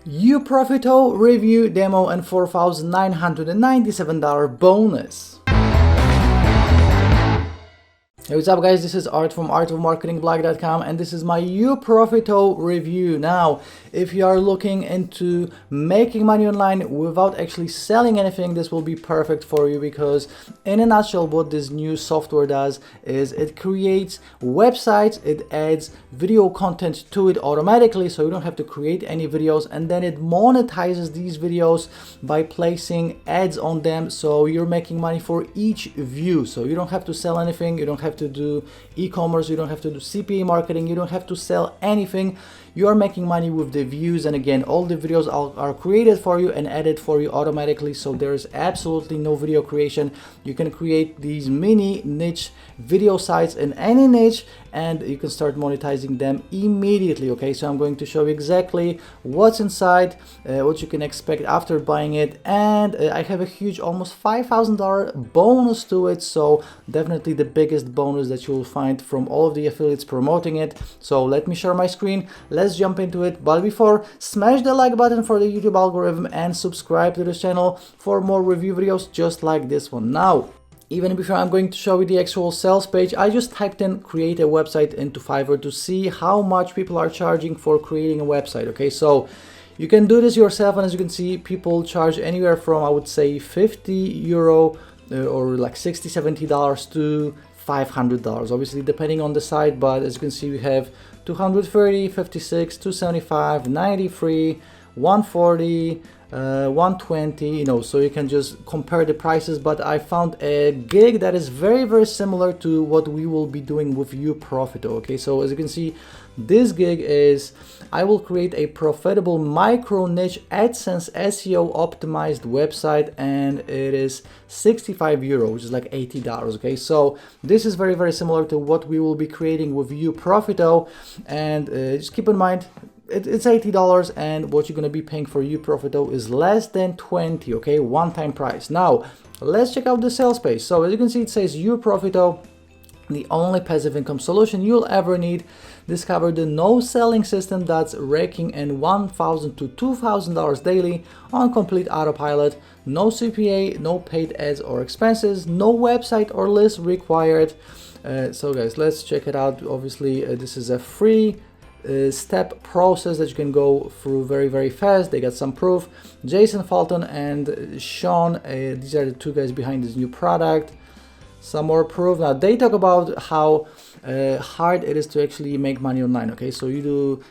uProfito review demo and $4,997 bonus. Hey, what's up guys, this is Art from artofmarketingblog.com and this is my uProfito review. Now, if you are looking into making money online without actually selling anything, this will be perfect for you, because in a nutshell what this new software does is it creates websites, it adds video content to it automatically, so you don't have to create any videos, and then it monetizes these videos by placing ads on them, so you're making money for each view. So you don't have to sell anything, you don't have to do e-commerce, you don't have to do CPA marketing, you don't have to sell anything. You are making money with the views, and again, all the videos are created for you and added for you automatically, so there's absolutely no video creation. You can create these mini niche video sites in any niche and you can start monetizing them immediately. Okay, so I'm going to show you exactly what's inside, what you can expect after buying it, and I have a huge almost $5,000 bonus to it, so definitely the biggest bonus that you will find from all of the affiliates promoting it. So let me share my screen, let's jump into it. But before, smash the like button for the YouTube algorithm and subscribe to this channel for more review videos just like this one. Now, even before I'm going to show you the actual sales page, I just typed in create a website into Fiverr to see how much people are charging for creating a website. Okay, so you can do this yourself, and as you can see, people charge anywhere from, I would say, €50 or like $60-70 to $500, obviously depending on the site. But as you can see, we have 230, 56, 275, 93, 140, 120, so you can just compare the prices. But I found a gig that is very similar to what we will be doing with uProfito. Okay, so as you can see, this gig is, I will create a profitable micro niche AdSense SEO optimized website, and it is €65, which is like $80. Okay, so this is very similar to what we will be creating with uProfito, and just keep in mind, it's $80, and what you're going to be paying for uProfito is less than 20. Okay, one-time price. Now let's check out the sales page. So as you can see, it says uProfito, the only passive income solution you'll ever need. Discover the no selling system that's raking in $1,000 to $2,000 daily on complete autopilot. No CPA, no paid ads or expenses, no website or list required. So guys, let's check it out. Obviously, this is a free step process that you can go through very fast. They got some proof. Jason Fulton and Sean, these are the two guys behind this new product. Some more proof. Now they talk about how hard it is to actually make money online. Okay, so you do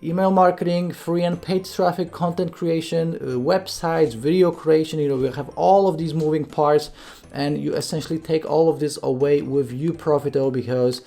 email marketing, free and paid traffic, content creation, websites, video creation. We have all of these moving parts, and you essentially take all of this away with uProfito, because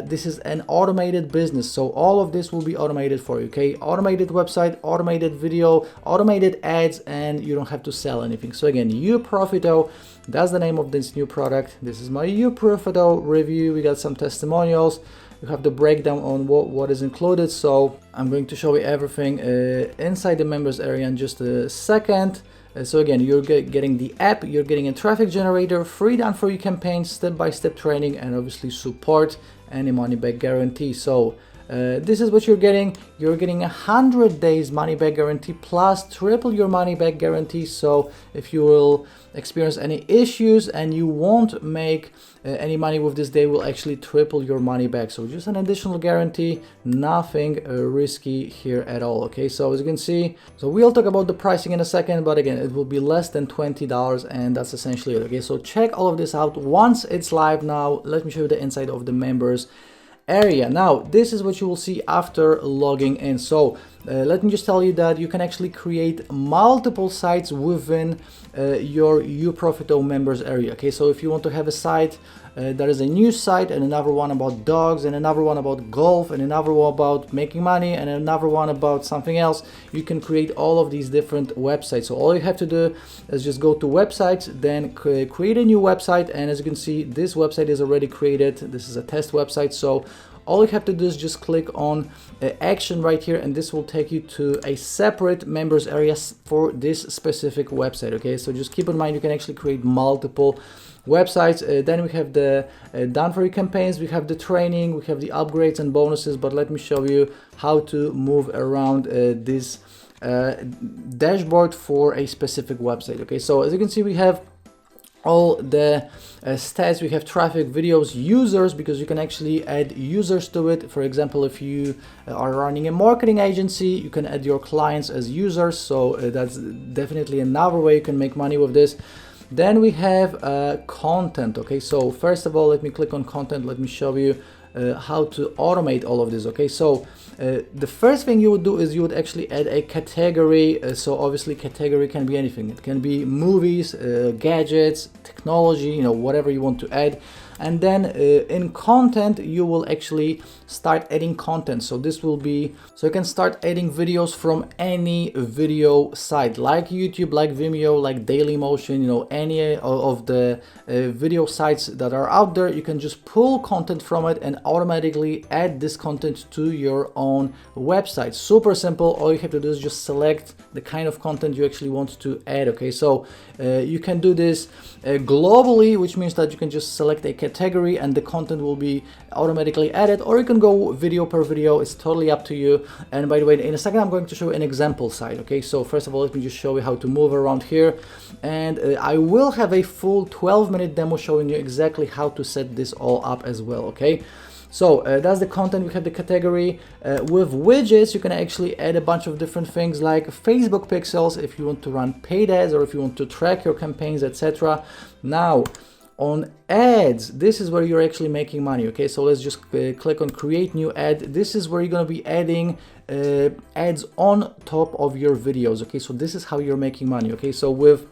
this is an automated business. So all of this will be automated for you. Okay, automated website, automated video, automated ads, and you don't have to sell anything. So again, uProfito, that's the name of this new product. This is my uProfito review. We got some testimonials. You have the breakdown on what is included. So I'm going to show you everything inside the members area in just a second. So again, you're getting the app, you're getting a traffic generator, free done for you campaigns, step-by-step training, and obviously support and a money-back guarantee. So this is what you're getting. You're getting 100 days money-back guarantee plus triple your money-back guarantee. So if you will experience any issues and you won't make any money with this, they will actually triple your money back. So just an additional guarantee, nothing risky here at all. Okay, so as you can see, so we'll talk about the pricing in a second, but again, it will be less than $20, and that's essentially it. Okay, so check all of this out once it's live. Now let me show you the inside of the members area. Now this is what you will see after logging in. So let me just tell you that you can actually create multiple sites within your uProfito members area. Okay, so if you want to have a site, there is a news site, and another one about dogs, and another one about golf, and another one about making money, and another one about something else, you can create all of these different websites. So all you have to do is just go to websites, then create a new website, and as you can see, this website is already created. This is a test website, so all you have to do is just click on action right here, and this will take you to a separate members area for this specific website. Okay, so just keep in mind, you can actually create multiple websites. Then we have the done for you campaigns, we have the training, we have the upgrades and bonuses. But let me show you how to move around this dashboard for a specific website. Okay, so as you can see, we have all the stats. We have traffic, videos, users, because you can actually add users to it. For example, if you are running a marketing agency, you can add your clients as users. So that's definitely another way you can make money with this. Then we have content. Okay, so first of all, let me click on content. Let me show you how to automate all of this. Okay, so the first thing you would do is you would actually add a category. So obviously category can be anything. It can be movies, gadgets, technology, you know, whatever you want to add. And then in content, you will actually start adding content. So this will be, so you can start adding videos from any video site, like YouTube, like Vimeo, like Dailymotion, you know, any of the video sites that are out there. You can just pull content from it and automatically add this content to your own website. Super simple. All you have to do is just select the kind of content you actually want to add. Okay, so you can do this globally, which means that you can just select a category and the content will be automatically added, or you can go video per video. It's totally up to you. And by the way, in a second I'm going to show you an example site. Okay, so first of all, let me just show you how to move around here, and I will have a full 12-minute demo showing you exactly how to set this all up as well. Okay, so that's the content. We have the category. With widgets, you can actually add a bunch of different things like Facebook pixels if you want to run paid ads or if you want to track your campaigns, etc. Now on ads, this is where you're actually making money. Okay, so let's just click on create new ad. This is where you're going to be adding ads on top of your videos. Okay, so this is how you're making money. Okay, so with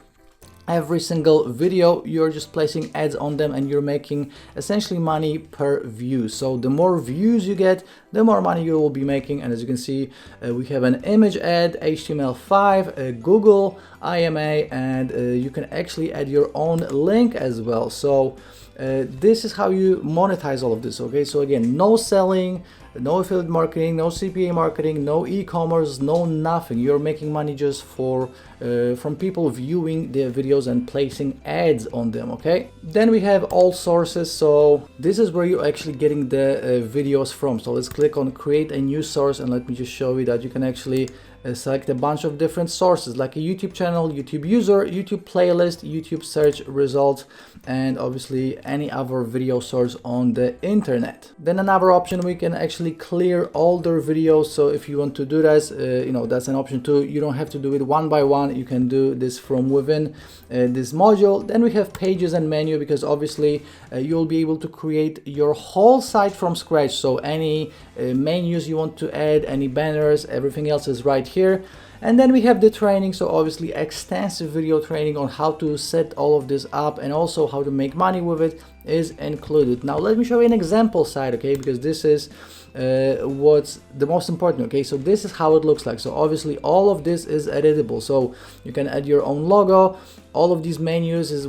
every single video, you're just placing ads on them and you're making essentially money per view. So the more views you get, the more money you will be making. And as you can see, we have an image ad, HTML5, Google IMA, and you can actually add your own link as well. So this is how you monetize all of this. Okay, so again, no selling, no affiliate marketing, no CPA marketing, no e-commerce, no nothing. You're making money just for from people viewing the videos and placing ads on them. Okay, then we have all sources. So this is where you're actually getting the videos from. So let's click on create a new source, and let me just show you that you can actually select a bunch of different sources, like a YouTube channel, YouTube user, YouTube playlist, YouTube search results, and obviously any other video source on the internet. Then another option, we can actually clear older videos. So if you want to do this, you know, that's an option too. You don't have to do it one by one. You can do this from within this module. Then we have pages and menu, because obviously you'll be able to create your whole site from scratch. So any menus you want to add, any banners, everything else is right here. And then we have the training. So obviously extensive video training on how to set all of this up and also how to make money with it is included. Now let me show you an example site, okay, because this is what's the most important. Okay, so this is how it looks like. So obviously all of this is editable, so you can add your own logo. All of these menus is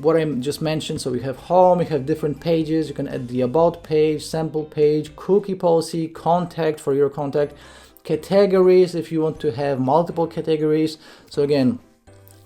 what I just mentioned. So we have home, we have different pages. You can add the about page, sample page, cookie policy, contact for your contact, categories if you want to have multiple categories. So again,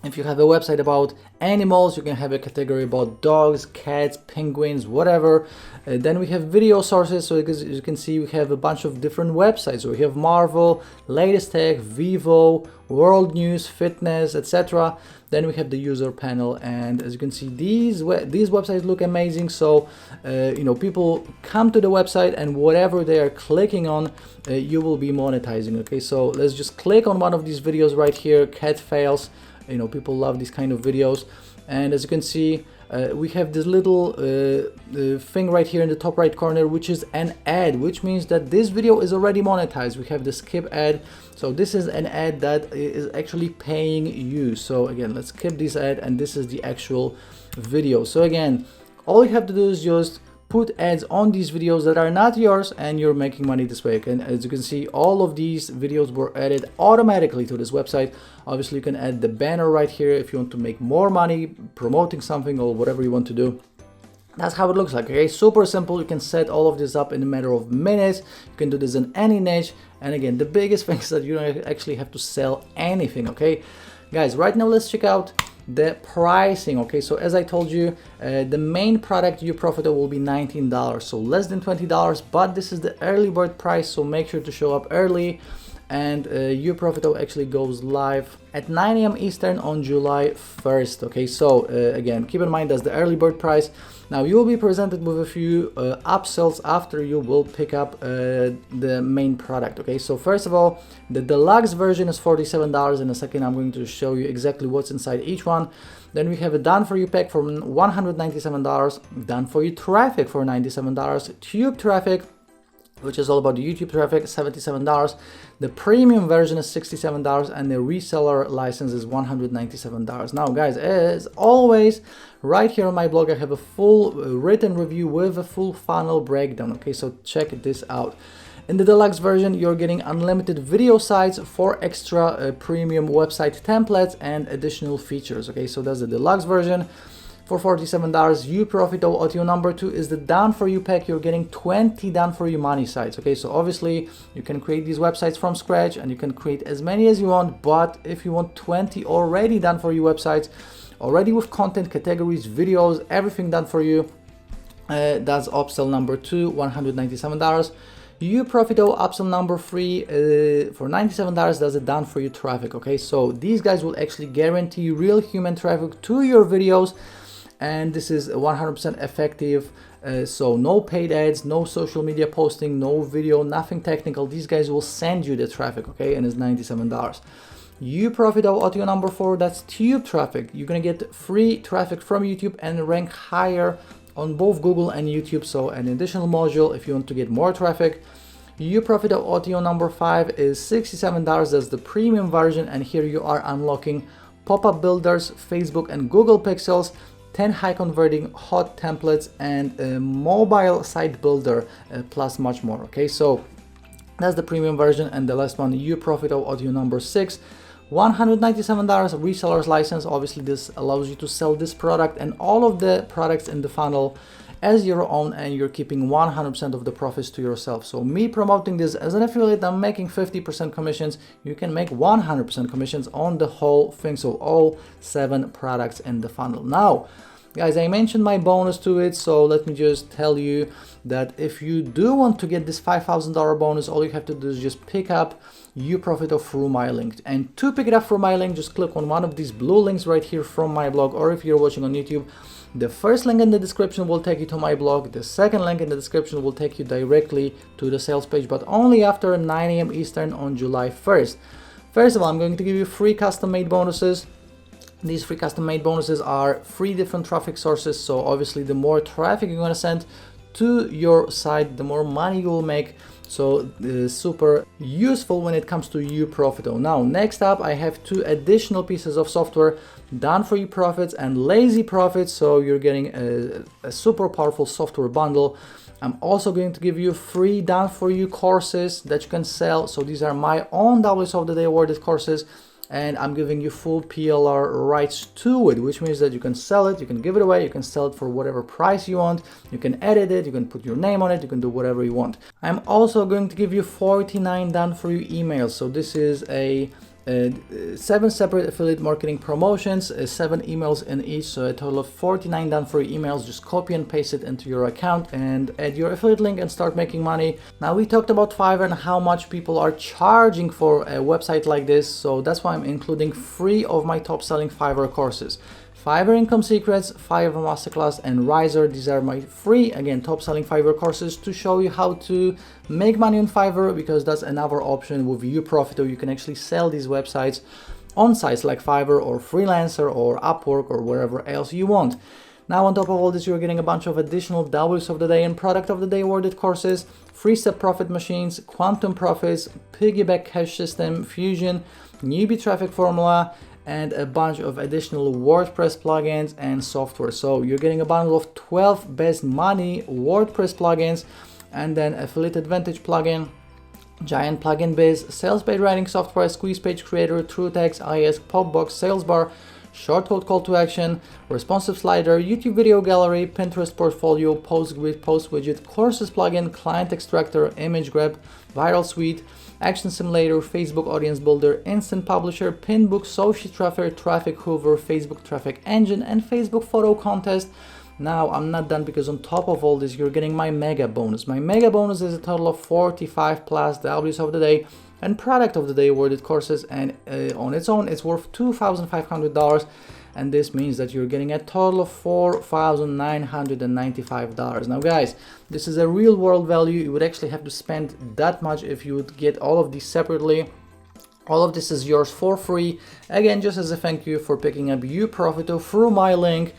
if you have a website about animals, you can have a category about dogs, cats, penguins, whatever. Then we have video sources. So as you can see, we have a bunch of different websites. So we have Marvel, latest tech, Vivo, world news, fitness, etc. Then we have the user panel, and as you can see, these websites look amazing. So you know, people come to the website, and whatever they are clicking on, you will be monetizing. Okay, so let's just click on one of these videos right here, cat fails. You know, people love these kind of videos. And as you can see, we have this little thing right here in the top right corner, which is an ad, which means that this video is already monetized. We have the skip ad. So this is an ad that is actually paying you. So again, let's skip this ad, and this is the actual video. So again, all you have to do is just put ads on these videos that are not yours, and you're making money this way. And as you can see, all of these videos were added automatically to this website. Obviously, you can add the banner right here if you want to make more money promoting something or whatever you want to do. That's how it looks like. Okay, super simple. You can set all of this up in a matter of minutes. You can do this in any niche. And again, the biggest thing is that you don't actually have to sell anything. Okay, guys, right now let's check out the pricing. Okay, so as I told you, the main product uProfito will be $19, so less than $20, but this is the early bird price, so make sure to show up early. And uProfito actually goes live at 9 a.m. Eastern on July 1st. Okay, so again, keep in mind that's the early bird price. Now you will be presented with a few upsells after you will pick up the main product. Okay, so first of all, the deluxe version is $47. In a second, I'm going to show you exactly what's inside each one. Then we have a done for you pack for $197, done for you traffic for $97, tube traffic, which is all about the YouTube traffic, $77. The premium version is $67, and the reseller license is $197. Now guys, as always, right here on my blog I have a full written review with a full funnel breakdown. Okay, so check this out. In the deluxe version, you're getting unlimited video sites, 4 extra premium website templates, and additional features. Okay, so that's the deluxe version. For $47, uProfito audio number 2 is the done for you pack. You're getting 20 done for you money sites. Okay, so obviously you can create these websites from scratch and you can create as many as you want, but if you want 20 already done for you websites, already with content, categories, videos, everything done for you, that's upsell number 2, $197. uProfito upsell number 3 for $97, does it done for you traffic. Okay, so these guys will actually guarantee real human traffic to your videos, and this is 100% effective. So no paid ads, no social media posting, no video, nothing technical. These guys will send you the traffic. Okay, and it's $97. uProfito audio number 4, that's tube traffic. You're gonna get free traffic from YouTube and rank higher on both Google and YouTube, so an additional module if you want to get more traffic. uProfito audio number 5 is $67, that's the premium version, and here you are unlocking pop-up builders, Facebook and Google pixels, 10 high converting hot templates, and a mobile site builder, plus much more. Okay, so that's the premium version. And the last one, uProfito audio number 6, $197 reseller's license. Obviously this allows you to sell this product and all of the products in the funnel as your own, and you're keeping 100% of the profits to yourself. So me promoting this as an affiliate, I'm making 50% commissions. You can make 100% commissions on the whole thing, so all 7 products in the funnel. Now guys, I mentioned my bonus to it, so let me just tell you that if you do want to get this $5,000 bonus, all you have to do is just pick up uProfito through my link. And to pick it up through my link, just click on one of these blue links right here from my blog, or if you're watching on YouTube, the first link in the description will take you to my blog. The second link in the description will take you directly to the sales page, but only after 9 a.m. Eastern on July 1st. First of all, I'm going to give you 3 custom-made bonuses. These 3 custom-made bonuses are 3 different traffic sources, so obviously the more traffic you're going to send to your site, the more money you will make. So super useful when it comes to uProfito. Now next up, I have 2 additional pieces of software, done for you profits and lazy profits, so you're getting a super powerful software bundle. I'm also going to give you 3 done for you courses that you can sell. So these are my own W's of the Day awarded courses, and I'm giving you full PLR rights to it, which means that you can sell it, you can give it away, you can sell it for whatever price you want, you can edit it, you can put your name on it, you can do whatever you want. I'm also going to give you 49 done for you emails. So this is a 7 separate affiliate marketing promotions, 7 emails in each, so a total of 49 done for you emails. Just copy and paste it into your account and add your affiliate link and start making money. Now we talked about Fiverr and how much people are charging for a website like this, so that's why I'm including 3 of my top selling Fiverr courses. Fiverr Income Secrets, Fiverr Masterclass, and Riser. These are my 3, again, top selling Fiverr courses to show you how to make money on Fiverr, because that's another option with uProfito. You can actually sell these websites on sites like Fiverr or Freelancer or Upwork or wherever else you want. Now on top of all this, you're getting a bunch of additional W's of the Day and Product of the Day awarded courses, 3-step profit machines, quantum profits, piggyback cash system, Fusion, newbie traffic formula, and a bunch of additional WordPress plugins and software. So you're getting a bundle of 12 best money WordPress plugins, and then Affiliate Advantage plugin, Giant Plugin Biz, Sales Page Writing Software, Squeeze Page Creator, TrueText, IS, Popbox, Sales Bar, Shortcode Call to Action, Responsive Slider, YouTube Video Gallery, Pinterest Portfolio, Post Grid, Post Widget, Courses Plugin, Client Extractor, Image Grab, Viral Suite, Action Simulator, Facebook Audience Builder, Instant Publisher, Pinbook, Social Traffic Hoover, Facebook Traffic Engine, and Facebook Photo Contest. Now, I'm not done, because on top of all this, you're getting my mega bonus. My mega bonus is a total of 45 plus W's of the day and product of the day awarded courses, and on its own, it's worth $2,500. And this means that you're getting a total of $4,995. Now guys, this is a real world value. You would actually have to spend that much if you would get all of these separately. All of this is yours for free, again, just as a thank you for picking up uProfito through my link.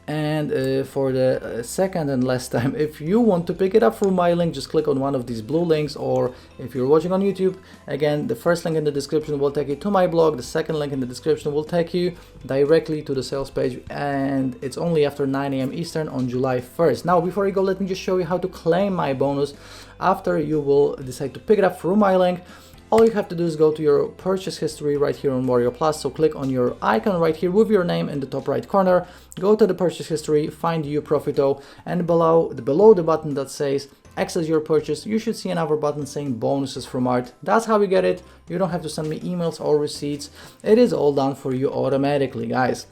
And for the second and last time, if you want to pick it up through my link, just click on one of these blue links, or if you're watching on YouTube, again, the first link in the description will take you to my blog, the second link in the description will take you directly to the sales page, and it's only after 9 AM Eastern on July 1st. Now, before you go, let me just show you how to claim my bonus after you will decide to pick it up through my link. All you have to do is go to your purchase history right here on Warrior Plus. So click on your icon right here with your name in the top right corner. Go to the purchase history, find uProfito, and below the button that says access your purchase, you should see another button saying bonuses from Art. That's how you get it. You don't have to send me emails or receipts. It is all done for you automatically, guys.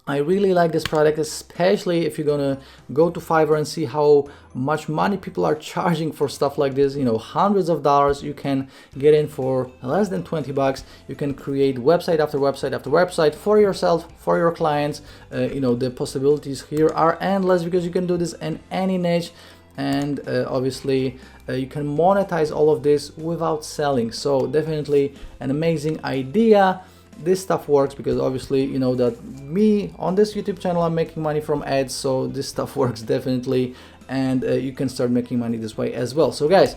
I really like this product, especially if you're gonna go to Fiverr and see how much money people are charging for stuff like this. You know, hundreds of dollars. You can get in for less than 20 bucks. You can create website after website after website for yourself, for your clients. You know, the possibilities here are endless, because you can do this in any niche. And obviously you can monetize all of this without selling. So definitely an amazing idea. This stuff works because obviously you know that me on this YouTube channel, I'm making money from ads, so this stuff works definitely, and you can start making money this way as well. So guys,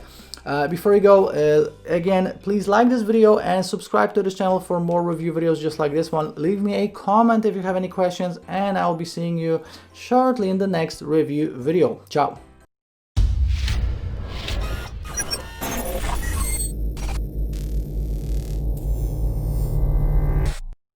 before you go, again, please like this video and subscribe to this channel for more review videos just like this one. Leave me a comment if you have any questions, and I'll be seeing you shortly in the next review video. Ciao.